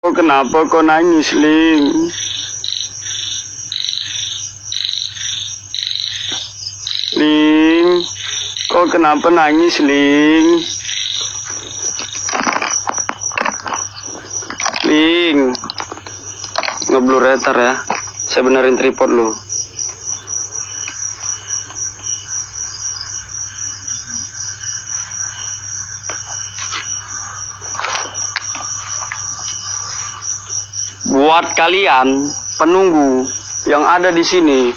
Kenapa kau nangis, Ling? Ling, kau kenapa nangis, Ling? Ling, ngeblur retar ya. Saya benerin tripod lu. Buat kalian penunggu yang ada di sini,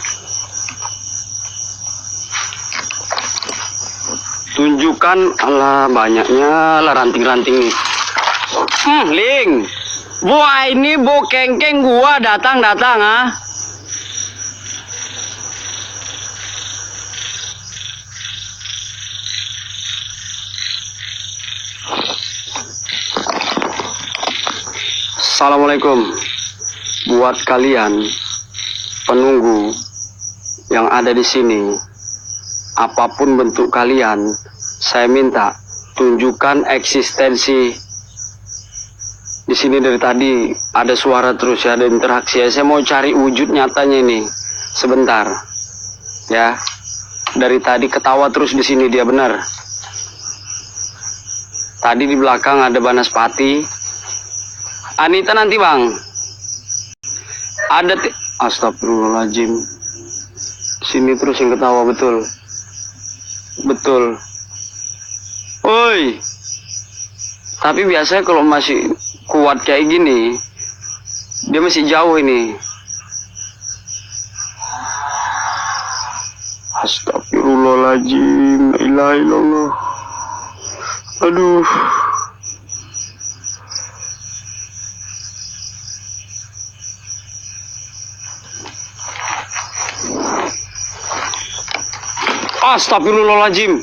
tunjukkan Allah banyaknya lah ranting-ranting nih. Ling, wah ini bu kengkeng gua datang ah. Assalamualaikum. Buat kalian penunggu yang ada di sini, apapun bentuk kalian, saya minta tunjukkan eksistensi. Di sini dari tadi ada suara terus ya, ada interaksi ya. Saya mau cari wujud nyatanya ini sebentar. Ya. Dari tadi ketawa terus di sini dia, benar. Tadi di belakang ada Banaspati. Anita nanti, Bang. Ada Astagfirullahaladzim. Sini terus yang ketawa, betul. Betul. Woi. Tapi biasanya kalau masih kuat kayak gini, dia masih jauh ini. Astagfirullahaladzim. La ilaha illallah. Aduh. Astagfirullahaladzim.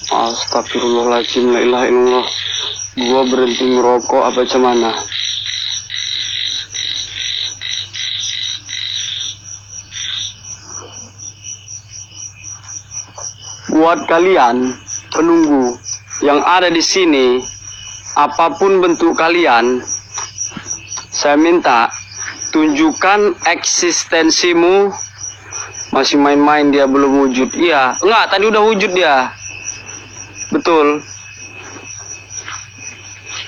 Astagfirullahaladzim. La ilaha illallah. Gua berhenti ngerokok apa cemana? Buat kalian penunggu yang ada di sini, apapun bentuk kalian, saya minta tunjukkan eksistensimu. Masih main-main dia, belum wujud. Iya, enggak, tadi udah wujud dia. Betul.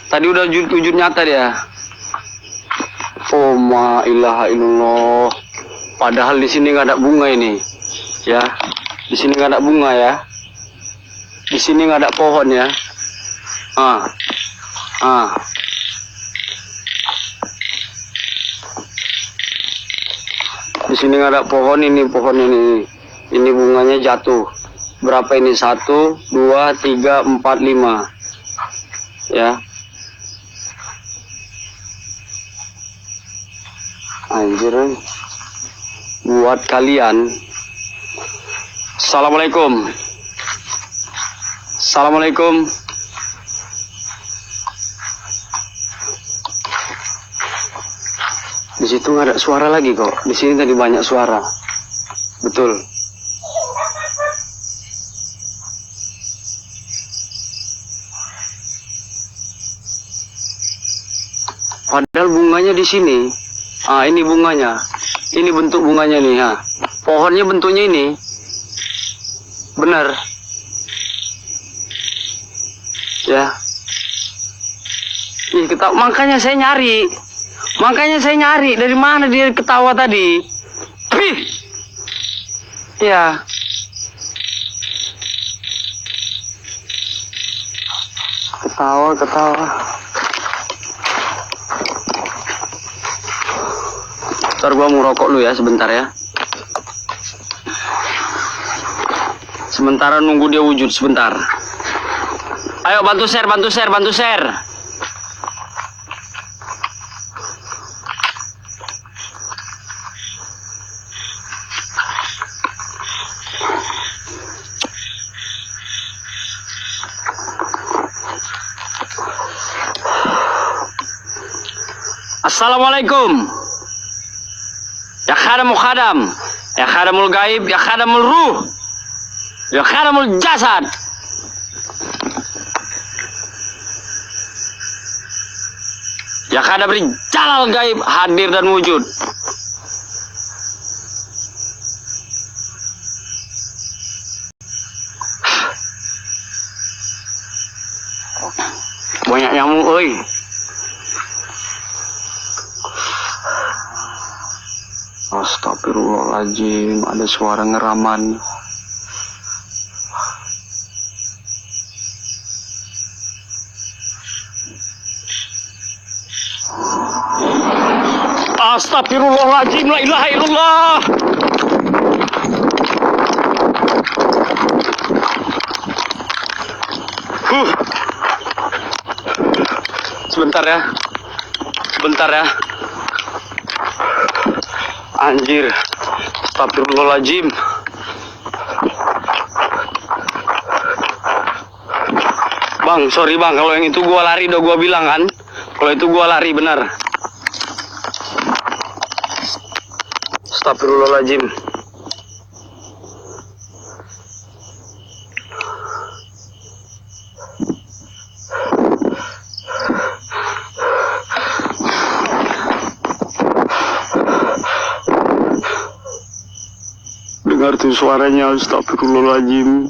Tadi udah wujud nyata dia. Oh ma ilaha illallah. Padahal di sini nggak ada bunga ini. Ya. Di sini nggak ada bunga ya. Di sini nggak ada pohon ya. Di sini nggak ada pohon ini, ini bunganya jatuh. Berapa ini? 1, 2, 3, 4, 5. Ya. Anjir. Buat kalian. Assalamualaikum. Assalamualaikum. Di situ nggak ada suara lagi kok. Di sini tadi banyak suara. Betul. Padahal bunganya di sini. Ini bunganya. Ini bentuk bunganya nih. Pohonnya bentuknya ini. Benar. Ya. Makanya saya nyari. Dari mana dia ketawa tadi? Pih. Ya. Ketawa. Ntar gua mau rokok lu ya sebentar ya. Sementara nunggu dia wujud sebentar. Ayo bantu share. Assalamualaikum. Ya khadamul khadam, ya khadamul gaib, ya khadamul ruh, ya khadamul jasad. Ya khadam jalal gaib hadir dan wujud. Banyak nyamuk, oi. Astagfirullahaladzim, ada suara ngeraman. Astagfirullahaladzim, la ilaha illallah. Sebentar ya. Sebentar ya. Anjir. Astagfirullahaladzim. Bang, sorry bang, kalau yang itu gua lari udah gua bilang kan. Kalau itu gua lari benar. Astagfirullahaladzim. Dengar tuh suaranya, astagfirullahaladzim.